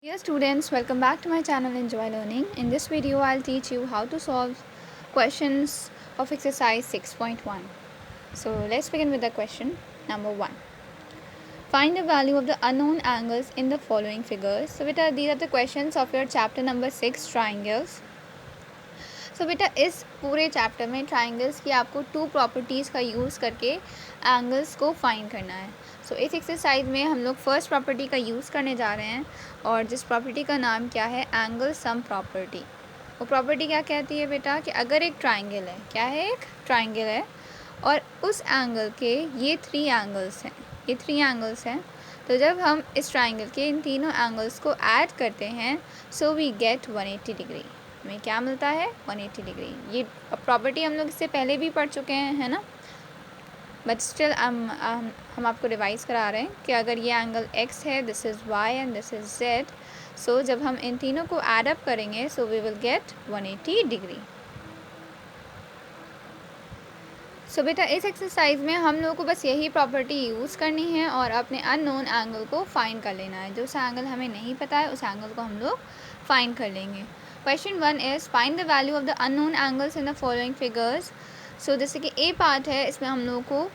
Dear students, welcome back to my channel Enjoy Learning. In this video, I'll teach you how to solve questions of exercise 6.1. So let's begin with the question number 1. Find the value of the unknown angles in the following figures. So beta, these are the questions of your chapter number 6 triangles. सो बेटा इस पूरे chapter में triangles की आपको to properties का use करके angles को find करना है. सो इस एक्सरसाइज में हम लोग फर्स्ट प्रॉपर्टी का यूज़ करने जा रहे हैं और जिस प्रॉपर्टी का नाम क्या है, एंगल सम प्रॉपर्टी. वो प्रॉपर्टी क्या कहती है बेटा कि अगर एक ट्राइंगल है, क्या है, एक ट्राइंगल है और उस एंगल के ये थ्री एंगल्स हैं, तो जब हम इस ट्राइंगल के इन तीनों एंगल्स को ऐड करते हैं सो वी गेट 180 डिग्री. हमें क्या मिलता है, 180 डिग्री. ये प्रॉपर्टी हम लोग इससे पहले भी पढ़ चुके हैं, है ना, बट स्टिल हम आपको रिवाइज़ करा रहे हैं कि अगर ये एंगल x है, this is y and this is z. So जब हम इन तीनों को ऐड अप करेंगे so we will get 180 degree. So बेटा इस एक्सरसाइज में हम लोगों को बस यही प्रॉपर्टी यूज़ करनी है और अपने अननोन एंगल को फाइंड कर लेना है. जो सा एंगल हमें नहीं पता है उस एंगल को हम लोग फाइंड कर लेंगे. Question 1 is find the value of the unknown angles in the following figures. So जैसे कि ए पार्ट है, इसमें हम लोगों को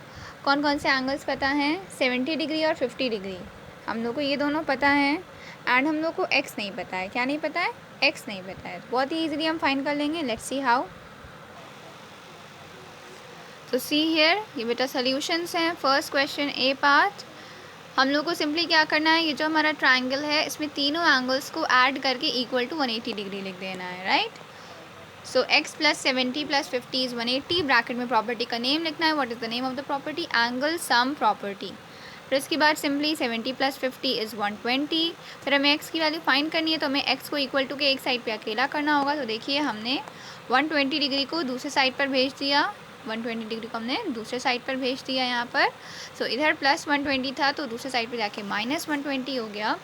कौन कौन से एंगल्स पता हैं, 70 डिग्री और 50 डिग्री. हम लोग को ये दोनों पता हैं एंड हम लोग को एक्स नहीं पता है. क्या नहीं पता है, एक्स नहीं पता है. बहुत ही ईजिली हम फाइंड कर लेंगे. Let's see how. तो सी हियर, ये बेटा सॉल्यूशंस हैं. फर्स्ट क्वेश्चन ए पार्ट, हम लोग को सिंपली क्या करना है, ये जो हमारा ट्राइंगल है इसमें तीनों एंगल्स को ऐड करके इक्वल टू 180 डिग्री लिख देना है, right. So x plus 70 plus 50 is 180. Bracket में प्रॉपर्टी का नेम लिखना है. What is the name of the property, angle sum property. फिर इसके बाद सिंपली 70 प्लस 50 इज़ 120. फिर हमें x की वैल्यू फाइंड करनी है तो हमें x को इक्वल टू के एक साइड पे अकेला करना होगा. तो देखिए हमने 120 डिग्री को दूसरे साइड पर भेज दिया. 120 डिग्री को हमने दूसरे साइड पर भेज दिया यहाँ पर. सो इधर प्लस 120 था तो दूसरे साइड पर जाके माइनस 120 हो गया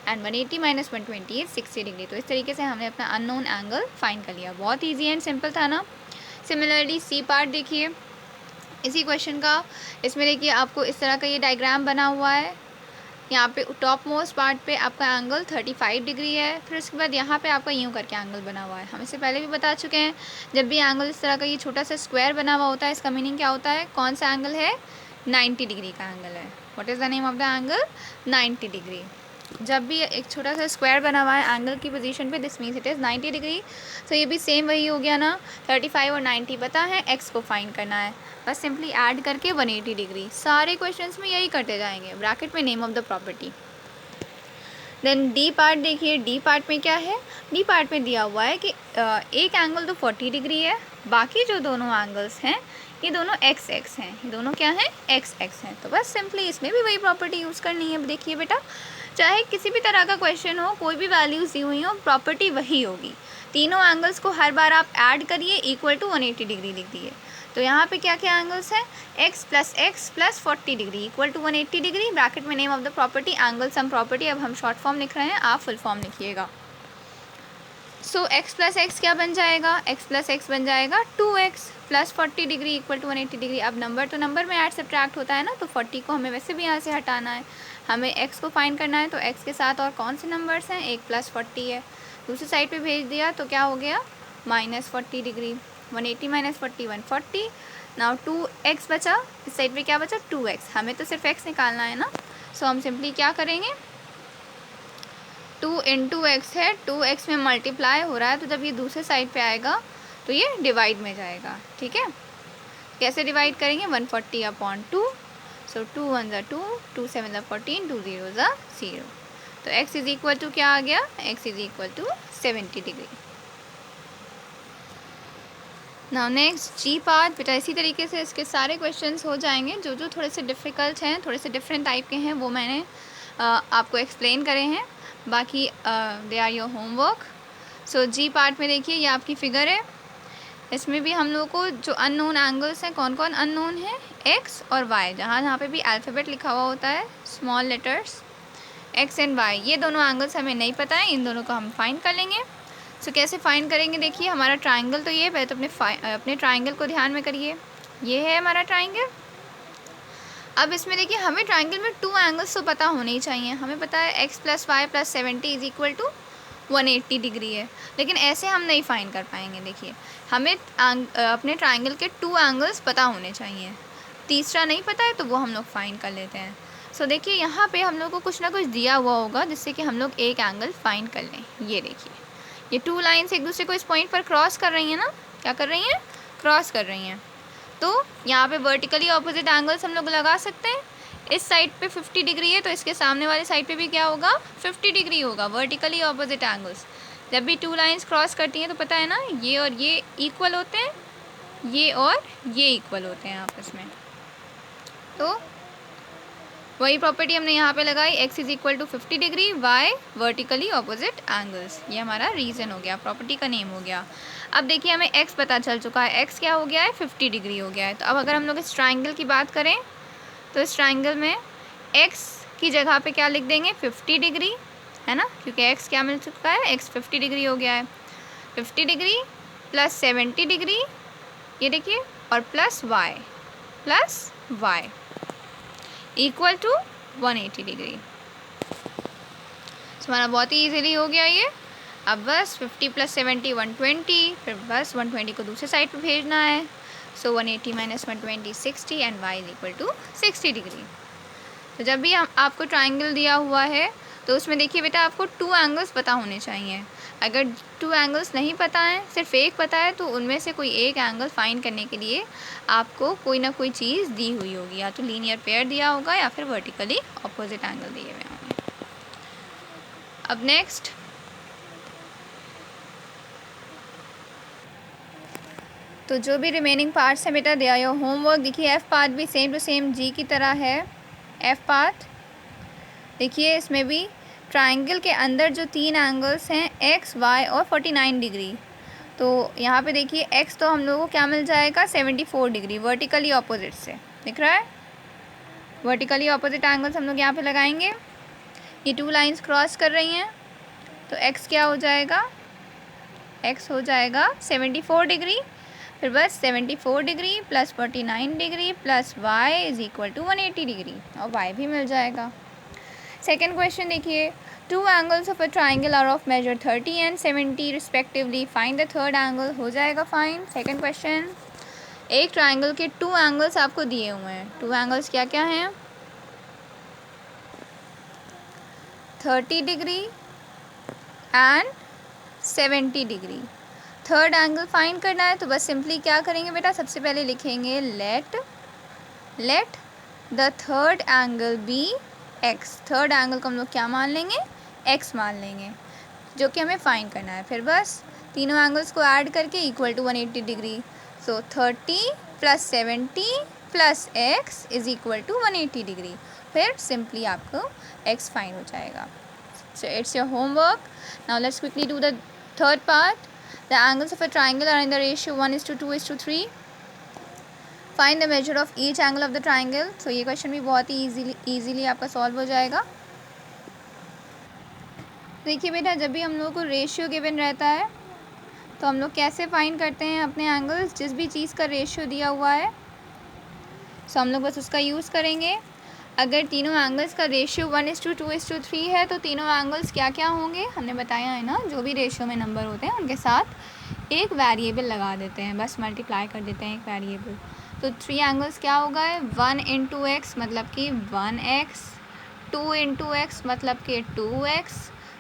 एंड 180 माइनस 120 इज 60 डिग्री. तो इस तरीके से हमने अपना अननोन एंगल फाइंड कर लिया. बहुत ईजी एंड सिंपल था ना. सिमिलरली सी पार्ट देखिए इसी क्वेश्चन का. इसमें देखिए आपको इस तरह का ये डायग्राम बना हुआ है. यहाँ पे टॉप मोस्ट पार्ट पे आपका एंगल 35 डिग्री है. फिर उसके बाद यहाँ पे आपका यूँ करके एंगल बना हुआ है. हम इससे पहले भी बता चुके हैं जब भी एंगल इस तरह का ये छोटा सा स्क्वायर बना हुआ होता है इसका मीनिंग क्या होता है, कौन सा एंगल है, 90 डिग्री का एंगल है. What is the name of the angle, 90 degree. जब भी एक छोटा सा स्क्वायर बना हुआ है एंगल की पोजीशन पे, this means it is 90 degree. So ये भी सेम वही हो गया ना. 35 और 90 पता है, एक्स को फाइंड करना है. बस सिंपली ऐड करके 180 डिग्री. सारे क्वेश्चंस में यही करते जाएंगे. ब्रैकेट में name of the property. Then D part देखिए. डी पार्ट में क्या है, डी पार्ट में दिया हुआ है कि एक एंगल तो 40 डिग्री है, बाकी जो दोनों एंगल्स हैं ये दोनों एक्स एक्स हैं. ये दोनों क्या हैं, एक्स एक्स हैं. तो बस सिंपली इसमें भी वही प्रॉपर्टी यूज़ करनी है. देखिए बेटा चाहे किसी भी तरह का क्वेश्चन हो, कोई भी वैल्यूज़ दी हुई हो, प्रॉपर्टी वही होगी. तीनों एंगल्स को हर बार आप ऐड करिए, इक्वल टू 180 डिग्री लिख दिए. तो यहाँ पे क्या क्या एंगल्स हैं, x plus 40 degree equal to 180 degree. Bracket में name of the property angle sum property. अब हम शॉर्ट फॉर्म लिख रहे हैं, आप फुल फॉर्म लिखिएगा. सो x प्लस एक्स क्या बन जाएगा, x प्लस एक्स बन जाएगा 2x plus 40 degree equal to 180 degree. अब नंबर तो नंबर में ऐड सब्ट्रैक्ट होता है ना, तो 40 को हमें वैसे भी यहाँ से हटाना है. हमें x को फाइंड करना है तो x के साथ और कौन से नंबर्स हैं, 1 प्लस 40 है. दूसरी साइड पे भेज दिया तो क्या हो गया, minus 40 degree. 180 minus 40 140. Now 2x बचा, इस साइड पे क्या बचा, 2x. हमें तो सिर्फ x निकालना है ना. सो हम सिंपली क्या करेंगे, 2 इंटू एक्स है, 2x में मल्टीप्लाई हो रहा है तो जब ये दूसरे साइड पे आएगा तो ये डिवाइड में जाएगा. ठीक है, कैसे डिवाइड करेंगे, 140 अपॉन 2. सो 2 1 ज़ा 2, 2 7 ज़ा 14, 2 0 ज़ा 0. तो x इज़ इक्वल टू क्या आ गया, x is equal to 70 degree. Now next G part. बेटा इसी तरीके से इसके सारे क्वेश्चंस हो जाएंगे. जो जो थोड़े से डिफ़िकल्ट हैं, थोड़े से डिफरेंट टाइप के हैं, वो मैंने आपको एक्सप्लेन करे हैं. बाकी they are your homework. So G part में देखिए ये आपकी फिगर है. इसमें भी हम लोग को जो अननोन एंगल्स हैं, कौन कौन अननोन है, एक्स और वाई. जहाँ जहाँ पे भी अल्फ़ाबेट लिखा हुआ होता है, small letters, x and y, ये दोनों एंगल्स हमें नहीं पता है. इन दोनों को हम फाइंड कर लेंगे. सो कैसे फाइंड करेंगे, देखिए हमारा ट्राइंगल तो ये, पहले तो अपने ट्राइंगल को ध्यान में करिए. ये है हमारा ट्राइंगल. अब इसमें देखिए हमें ट्राइंगल में 2 एंगल्स तो पता होने ही चाहिए। हमें पता है x + y + 70 is equal to 180 degree है, लेकिन ऐसे हम नहीं फाइंड कर पाएंगे। देखिए हमें अपने ट्राइंगल के 2 एंगल्स पता होने चाहिए, तीसरा नहीं पता है तो वो हम लोग फाइंड कर लेते हैं। सो देखिए यहाँ पे हम लोग को कुछ ना कुछ दिया हुआ होगा जिससे कि हम लोग एक एंगल फाइंड कर लें। ये देखिए ये 2 लाइन्स एक दूसरे को इस पॉइंट पर क्रॉस कर रही हैं ना, क्या कर रही हैं, क्रॉस कर रही हैं। तो यहाँ पे वर्टिकली ऑपोजिट एंगल्स हम लोग लगा सकते हैं। इस साइड पे 50 डिग्री है तो इसके सामने वाले साइड पे भी क्या होगा, 50 डिग्री होगा, वर्टिकली ऑपोजिट एंगल्स। जब भी 2 लाइंस क्रॉस करती हैं तो पता है ना ये और ये इक्वल होते हैं, ये और ये इक्वल होते हैं आपस में। तो वही प्रॉपर्टी हमने यहाँ पे लगाई, x is equal to 50 degree, y vertically opposite angles. ये हमारा रीज़न हो गया, प्रॉपर्टी का नेम हो गया। अब देखिए हमें x पता चल चुका है, x क्या हो गया है, 50 डिग्री हो गया है। तो अब अगर हम लोग इस ट्राइंगल की बात करें तो इस ट्राइंगल में x की जगह पे क्या लिख देंगे, 50 डिग्री, है ना, क्योंकि x क्या मिल चुका है, x 50 डिग्री हो गया है। 50 डिग्री प्लस 70 डिग्री, ये देखिए, और plus y equal to 180 degree. तो हमारा बहुत ही ईजिली हो गया ये। अब बस 50 + 70 120, फिर बस 120 को दूसरे साइड पे भेजना है। So 180 - 120 60 and y is equal to 60 degree. तो जब भी हम आपको ट्राइंगल दिया हुआ है तो उसमें देखिए बेटा आपको 2 एंगल्स पता होने चाहिए। अगर 2 एंगल्स नहीं पता है, सिर्फ एक पता है, तो उनमें से कोई एक एंगल फाइंड करने के लिए आपको कोई ना कोई चीज़ दी हुई होगी, या तो लीनियर पेयर दिया होगा या फिर वर्टिकली ऑपोजिट एंगल दिए हुए होंगे। अब नेक्स्ट तो जो भी रिमेनिंग पार्ट्स है बेटा दे आयो होमवर्क। देखिए एफ़ पार्ट भी सेम टू सेम जी की तरह है। एफ़ पार्ट देखिए इसमें भी ट्राइंगल के अंदर जो 3 एंगल्स हैं x, y और 49 डिग्री, तो यहाँ पे देखिए x तो हम लोगों को क्या मिल जाएगा, 74 डिग्री, वर्टिकली ऑपोजिट से दिख रहा है। वर्टिकली ऑपोजिट एंगल्स हम लोग यहाँ पे लगाएंगे। ये 2 लाइंस क्रॉस कर रही हैं तो x क्या हो जाएगा, x हो जाएगा 74 डिग्री, फिर बस 74 degree plus 49 degree plus y is equal to 180 degree, और y भी मिल जाएगा। सेकेंड क्वेश्चन देखिए, 2 angles of a triangle are of measure 30 and 70 respectively, find the third angle. हो जाएगा फाइंड। सेकेंड क्वेश्चन, एक ट्राइंगल के 2 एंगल्स आपको दिए हुए हैं। 2 एंगल्स क्या क्या हैं, 30 degree and 70 degree. Third angle find करना है तो बस सिंपली क्या करेंगे बेटा, सबसे पहले लिखेंगे let the third angle B x। Third angle को हम लोग क्या मान लेंगे, x मान लेंगे, जो कि हमें फाइंड करना है। फिर बस तीनों एंगल्स को ऐड करके equal to 180 degree. So 30 + 70 + x is equal to 180 degree. फिर सिंपली आपको x फाइंड हो जाएगा। So it's your homework. Now let's quickly do the third part. The angles of a triangle are in the ratio 1:2:3. Find the measure of each angle of the triangle. So ये question भी बहुत ही easily आपका solve हो जाएगा। देखिए बेटा जब भी हम लोग को रेशियो गिवन रहता है तो हम लोग कैसे फाइंड करते हैं अपने एंगल्स, जिस भी चीज़ का रेशियो दिया हुआ है सो हम लोग बस उसका यूज़ करेंगे। अगर तीनों एंगल्स का रेशियो 1:2:3 है तो तीनों एंगल्स क्या क्या होंगे, हमने बताया है ना, जो भी रेशियो में नंबर होते हैं उनके साथ एक वेरिएबल लगा देते हैं, बस मल्टीप्लाई कर देते हैं एक वेरिएबल। तो 3 एंगल्स क्या होगा, 1 × x मतलब कि 1x, 2 × x मतलब कि 2x,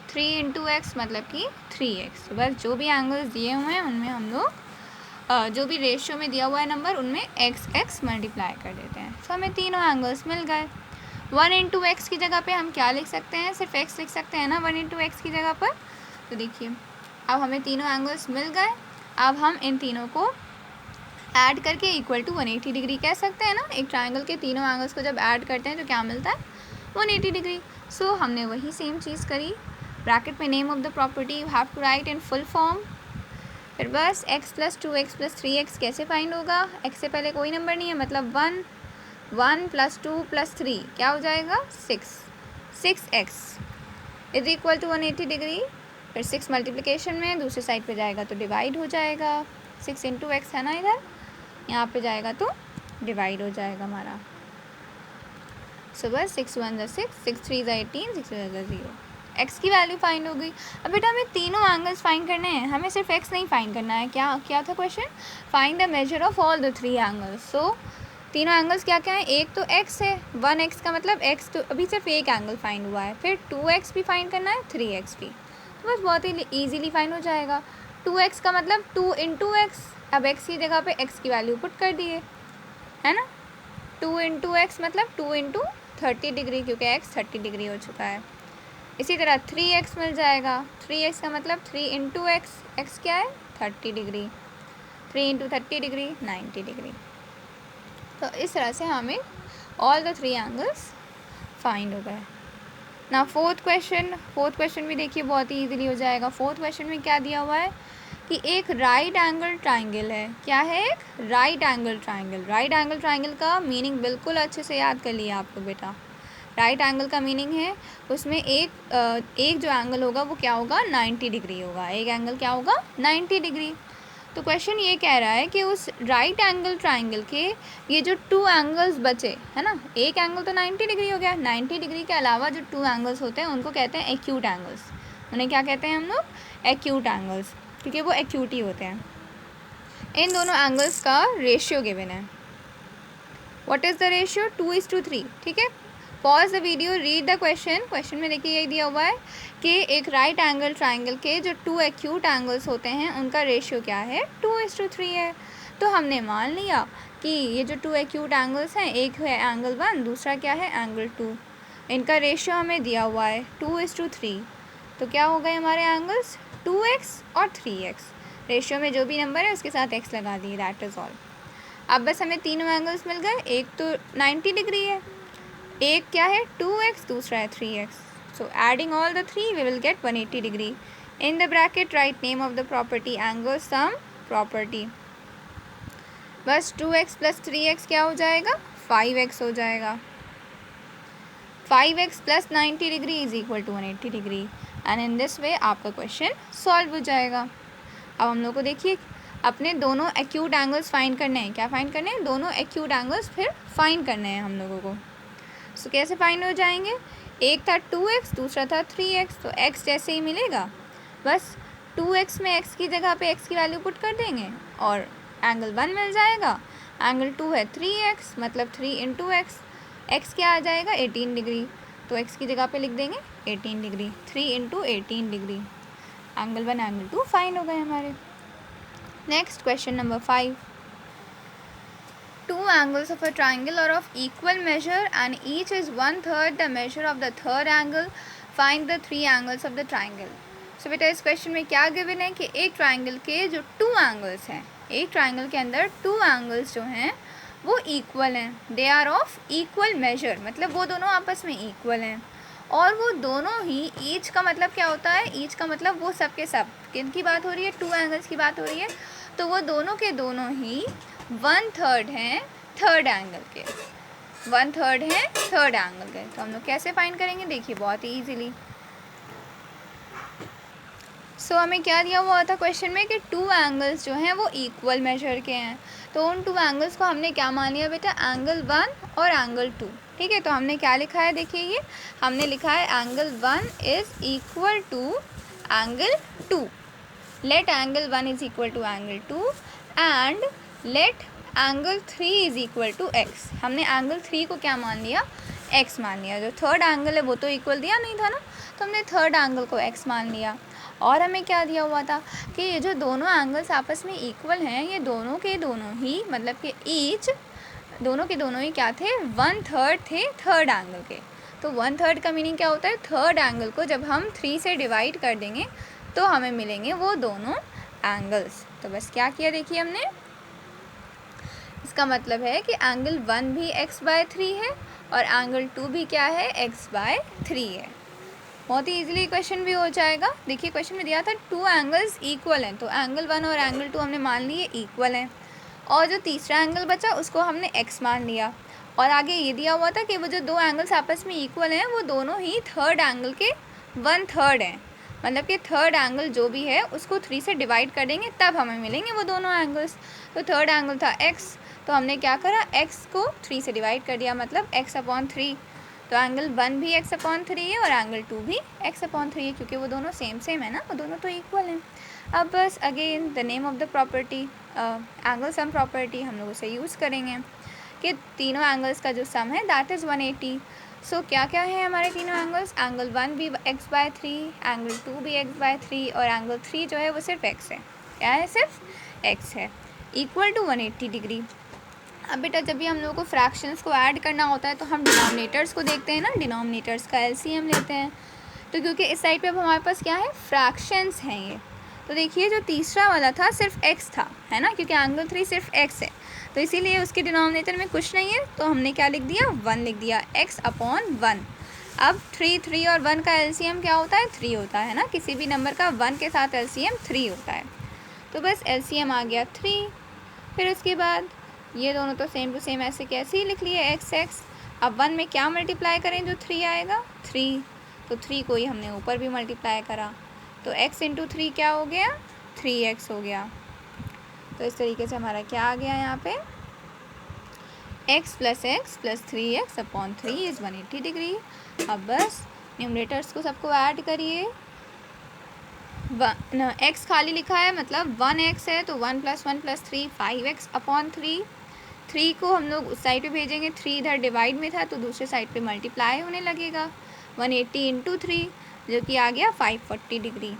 3 × x मतलब कि 3x। तो बस जो भी एंगल्स दिए हुए हैं उनमें हम लोग जो भी रेशियो में दिया हुआ है नंबर उनमें x मल्टीप्लाई कर देते हैं। तो हमें तीनों एंगल्स मिल गए। 1 × x की जगह पे हम क्या लिख सकते हैं, सिर्फ x लिख सकते हैं ना 1 × x की जगह पर। तो देखिए अब हमें तीनों एंगल्स मिल गए। अब हम इन तीनों को ऐड करके इक्वल टू 180 डिग्री कह सकते हैं ना। एक ट्राइंगल के तीनों एंगल्स को जब ऐड करते हैं तो क्या मिलता है, 180 डिग्री। सो हमने वही सेम चीज़ करी। ब्रैकेट में name of the property you have to write in full form. फिर बस x + 2x + 3x कैसे फाइंड होगा, x से पहले कोई नंबर नहीं है मतलब 1 + 2 + 3 क्या हो जाएगा 6x is equal to 180 degree. फिर 6 मल्टीप्लिकेशन में दूसरे साइड पे जाएगा तो डिवाइड हो जाएगा, 6 × x है ना इधर, यहाँ पे जाएगा तो डिवाइड हो जाएगा हमारा। सो बस 6 1 ज़ा 6, 6 3 ज़ा 18, 6 4 ज़ा 0। एक्स की वैल्यू फाइंड हो गई। अब बेटा हमें तीनों एंगल्स फाइंड करने हैं, हमें सिर्फ एक्स नहीं फाइंड करना है। क्या था question? Find the measure of all the 3 angles. So तीनों एंगल्स क्या क्या हैं? एक तो एक्स है, 1x का मतलब एक्स, तो अभी सिर्फ एक एंगल फाइंड हुआ है। फिर 2x भी फाइंड करना है, 3x भी, तो बस बहुत ही ईजीली फाइंड हो जाएगा। 2x का मतलब 2 इंटू एक्स, अब x की जगह पे x की वैल्यू पुट कर दिए, है ना। 2 इंटू एक्स मतलब 2 इंटू 30 डिग्री, क्योंकि x 30 डिग्री हो चुका है। इसी तरह 3x मिल जाएगा। 3x का मतलब 3 इंटू एक्स, एक्स क्या है? 30 डिग्री, 3 इंटू 30 डिग्री 90 डिग्री। तो इस तरह से हमें ऑल द 3 एंगल्स फाइंड हो गए। ना फोर्थ क्वेश्चन भी देखिए बहुत ही ईजिली हो जाएगा। फोर्थ क्वेश्चन में क्या दिया हुआ है कि एक राइट एंगल ट्राइंगल है। क्या है? एक right angle triangle. Right angle triangle का मीनिंग बिल्कुल अच्छे से याद कर लिया आपको बेटा। राइट एंगल का मीनिंग है उसमें एक जो एंगल होगा वो क्या होगा? 90 डिग्री होगा। एक एंगल क्या होगा? 90 डिग्री। तो क्वेश्चन ये कह रहा है कि उस राइट एंगल ट्राइंगल के ये जो 2 एंगल्स बचे, है ना, एक एंगल तो 90 डिग्री हो गया, 90 डिग्री के अलावा जो 2 एंगल्स होते हैं उनको कहते हैं एक्यूट एंगल्स। उन्हें क्या कहते हैं हम लोग? एक्यूट एंगल्स, क्योंकि वो एक्यूट ही होते हैं। इन दोनों एंगल्स का रेशियो गिवन है। What is the ratio? 2:3। ठीक है, pause the video, read the question में देखिए यही दिया हुआ है कि एक राइट एंगल ट्राइंगल के जो 2 एक्यूट एंगल्स होते हैं उनका रेशियो क्या है? 2:3 है। तो हमने मान लिया कि ये जो 2 एक्यूट एंगल्स हैं, एक है एंगल 1, दूसरा क्या है? एंगल 2। इनका रेशियो हमें दिया हुआ है 2:3। तो क्या हो गए हमारे एंगल्स? 2x और 3x। रेशियो में जो भी नंबर है उसके साथ x लगा दिए, दैट इज़ ऑल। अब बस हमें तीनों एंगल्स मिल गए। एक तो 90 डिग्री है, एक क्या है? 2x, दूसरा है 3x। So adding all the 3 we will get 180 degree. In the bracket write name of the property angle sum property. बस 2x प्लस 3x क्या हो जाएगा? 5x हो जाएगा। 5x plus 90 degree is equal to 180 degree, and in this way आपका question solve हो जाएगा। अब हम लोग को देखिए अपने दोनों एक्यूट एंगल्स फाइंड करने हैं। क्या फाइंड करने हैं? दोनों एक्यूट एंगल्स फिर फाइंड करने हैं हम लोगों को। सो कैसे फाइंड हो जाएंगे? एक था 2x, दूसरा था 3x, तो x जैसे ही मिलेगा, बस 2x में x की जगह पे x की वैल्यू पुट कर देंगे और एंगल 1 मिल जाएगा। एंगल 2 है 3x, मतलब 3 इंटू एक्स, x क्या आ जाएगा? 18 डिग्री, तो x की जगह पे लिख देंगे 18 degree, 3 into 18 degree. Angle 1 angle 2 find हो गए हमारे। Next question number 5। Two angles of a triangle are of equal measure and each is 1/3 the measure of the third angle. Find the 3 angles of the triangle. So बेटा इस question में क्या given है कि एक ट्राइंगल के जो 2 angles हैं, एक ट्राइंगल के अंदर 2 एंगल्स जो हैं वो इक्वल हैं। They are of equal measure, मतलब वो दोनों आपस में इक्वल हैं, और वो दोनों ही, ईच का मतलब क्या होता है? ईच का मतलब वो सब के सब, किन की बात हो रही है? 2 एंगल्स की बात हो रही है। तो वो दोनों के दोनों ही 1/3 हैं थर्ड एंगल के, 1/3 हैं थर्ड एंगल के। तो हम लोग कैसे फाइंड करेंगे? देखिए बहुत ही ईजिली। सो हमें क्या दिया हुआ था क्वेश्चन में कि 2 एंगल्स जो हैं वो इक्वल मेजर के हैं। तो उन 2 एंगल्स को हमने क्या मान लिया बेटा? एंगल 1 और एंगल 2। ठीक है, तो हमने क्या लिखा है? देखिए ये हमने लिखा है angle 1 is equal to angle 2। Let angle 1 is equal to angle 2 and let angle 3 is equal to x. हमने एंगल 3 को क्या मान लिया? एक्स मान लिया। जो थर्ड एंगल है वो तो इक्वल दिया नहीं था ना, तो हमने थर्ड एंगल को एक्स मान लिया। और हमें क्या दिया हुआ था कि ये जो दोनों एंगल्स आपस में इक्वल हैं, ये दोनों के दोनों ही, मतलब कि ईच दोनों के दोनों ही क्या थे? 1/3 थे थर्ड एंगल के। तो 1/3 का मीनिंग क्या होता है? थर्ड एंगल को जब हम 3 से डिवाइड कर देंगे तो हमें मिलेंगे वो दोनों एंगल्स। तो बस क्या किया देखिए हमने, इसका मतलब है कि एंगल 1 भी x/3 है और एंगल 2 भी क्या है? x/3 है। बहुत ही ईजिली क्वेश्चन भी हो जाएगा। देखिए क्वेश्चन में दिया था 2 एंगल्स इक्वल हैं, तो एंगल 1 और एंगल 2 हमने मान लिए इक्वल हैं, और जो तीसरा एंगल बचा उसको हमने x मान लिया। और आगे ये दिया हुआ था कि वो जो 2 एंगल्स आपस में इक्वल हैं वो दोनों ही थर्ड एंगल के 1/3 हैं, मतलब कि थर्ड एंगल जो भी है उसको 3 से डिवाइड कर देंगे तब हमें मिलेंगे वो दोनों एंगल्स। तो थर्ड एंगल था x, तो हमने क्या करा? x को 3 से डिवाइड कर दिया, मतलब x/3। तो एंगल 1 भी x/3 है और एंगल 2 भी x/3 है, क्योंकि वो दोनों सेम है ना, वो दोनों तो इक्वल हैं। अब बस again the name of the property, angle sum property हम लोग उसे यूज़ करेंगे कि तीनों एंगल्स का जो सम है दैट इज़ 180। सो क्या क्या है हमारे तीनों एंगल्स, एंगल 1 भी x/3, एंगल 2 भी x/3 और एंगल 3 जो है वो सिर्फ x है। क्या है? सिर्फ x है, इक्वल टू 180 डिग्री। अब बेटा जब भी हम लोगों को फ्रैक्शंस को ऐड करना होता है तो हम डिनोमिनेटर्स को देखते हैं ना, डिनोमिनेटर्स का एलसीएम लेते हैं। तो क्योंकि इस साइड पे अब हमारे पास क्या है, फ्रैक्शंस हैं ये, तो देखिए जो तीसरा वाला था सिर्फ x था, है ना, क्योंकि एंगल 3 सिर्फ x है, तो इसीलिए उसके डिनोमिनेटर में कुछ नहीं है, तो हमने क्या लिख दिया, 1 लिख दिया, x/1। अब 3 और 1 का एलसीएम क्या होता है, 3 होता है ना, किसी भी नंबर का 1 के साथ एलसीएम 3 होता है, तो बस एलसीएम आ गया 3। फिर उसके बाद ये दोनों तो सेम टू सेम ऐसे कैसे ही लिख लिए x। अब 1 में क्या मल्टीप्लाई करें जो 3 आएगा, 3, तो 3 को ही हमने ऊपर भी मल्टीप्लाई करा, तो x इंटू 3 क्या हो गया, 3x हो गया। तो इस तरीके से हमारा क्या आ गया यहाँ पे, x plus 3x/3 is 180 degree. अब बस न्यूमरेटर्स को सबको ऐड करिए, x खाली लिखा है मतलब 1x है, तो 1 + 1 + 3 5x/3। 3 को हम लोग उस साइड पे भेजेंगे, 3 इधर डिवाइड में था तो दूसरे साइड पे मल्टीप्लाई होने लगेगा, 180 इंटू 3 जो कि आ गया 540 डिग्री।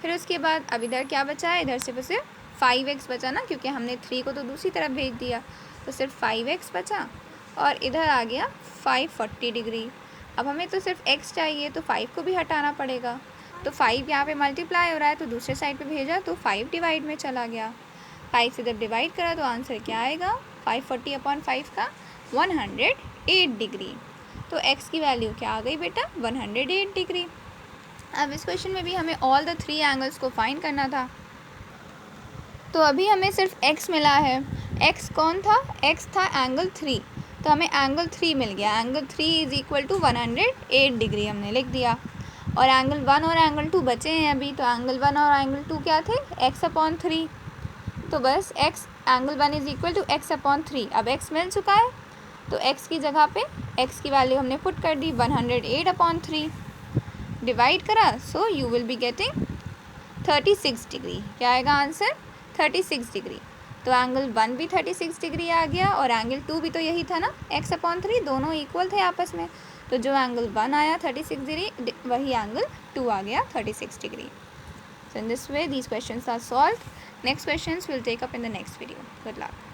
फिर उसके बाद अब इधर क्या बचा है, इधर से बस 5x बचा ना, क्योंकि हमने 3 को तो दूसरी तरफ भेज दिया, तो सिर्फ 5x बचा और इधर आ गया 540 डिग्री। अब हमें तो सिर्फ x चाहिए, तो 5 को भी हटाना पड़ेगा, तो 5 यहाँ पे मल्टीप्लाई हो रहा है तो दूसरे साइड पे भेजा तो 5 डिवाइड में चला गया, 5 से जब डिवाइड करा तो आंसर क्या आएगा, 540/5 का 108 डिग्री। तो x की वैल्यू क्या आ गई बेटा, 108 डिग्री। अब इस क्वेश्चन में भी हमें ऑल द 3 एंगल्स को फाइंड करना था, तो अभी हमें सिर्फ x मिला है। x कौन था, x था एंगल 3, तो हमें एंगल 3 मिल गया, angle 3 is equal to 108 degree हमने लिख दिया, और एंगल 1 और एंगल 2 बचे हैं अभी, तो एंगल 1 और एंगल 2 क्या थे, x/3, तो बस x angle 1 is equal to x/3। अब x मिल चुका है, तो x की जगह पे x की वैल्यू हमने पुट कर दी 108/3, डिवाइड करा, so you will be getting 36 degree. क्या आएगा आंसर, 36 डिग्री। तो एंगल 1 भी 36 डिग्री आ गया और एंगल 2 भी तो यही था ना, x/3, दोनों इक्वल थे आपस में, तो जो एंगल 1 आया 36 डिग्री वही एंगल 2 आ गया 36 degree. So in this way these questions are solved. Next questions we'll take up in the next video. Good luck.